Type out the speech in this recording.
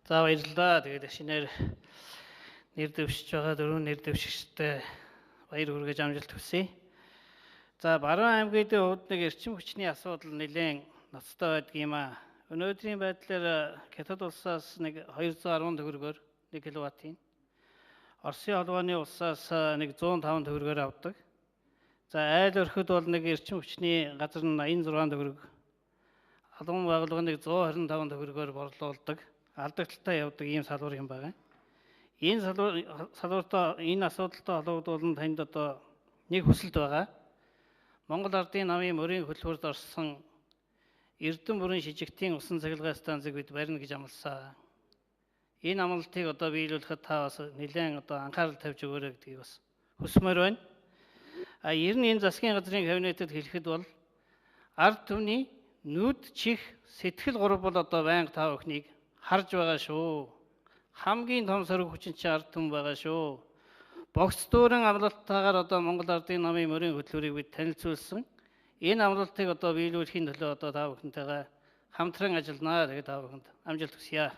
За баярлалаа. Тэгээд шинээр нэр дэвшиж байгаа дөрвөн нэр дэвшигчтэй баяр хүргэж амжилт хүсье. За Баруун аймгийн хувьд нэг эрчим хүчний асуудал нэлээд ноцтой байдгийм аа. Өнөөдрийн байдлаар Хятад улсаас нэг 210 төгрөгөөр 1 кВт-ийн, Оросын холбооны улсаас нэг 105 төгрөгөөр авдаг. За айл орхид бол нэг эрчим хүчний газар нь 86 төгрөг, албан байгууллага нэг 125 төгрөгөөр борлуулдаг. Алдагдaltaй явдаг ийм салбар юм байна. Энэ энэ асуудалтай холбогдуулан танд одоо нэг хүсэлт байгаа. Монгол Ардын намын мөрийн хөтөлбөрт орсон Эрдэнэ бүрэн шижигтийн усан цахилгаан станцыг бид барина гэж амласан. Энэ амлалтыг одоо биелүүлэхэд та бас нэлээд одоо анхаарал тавьж өгөөрэй гэдгийг бас хүсмээр байна. Ер нь энэ засгийн газрын кабинетэд хэлэхэд бол ард түмний нүд, чих, сэтгэл гурав бол одоо байнга та бүхнийг харж байгаа шүү. Хамгийн том сөрөг хүчин чинь ард түмэн байгаа шүү. Богц дүүрэн амлалттайгаар одоо Монгол Ардын намын мөрийн хөтөлбөрийг бид танилцуулсан. Энэ амлалтыг одоо биелүүлэхийн төлөө одоо та бүхэнтэйгээ хамтран ажилланаа. Тэгээд та бүхэнд амжилт хүсье.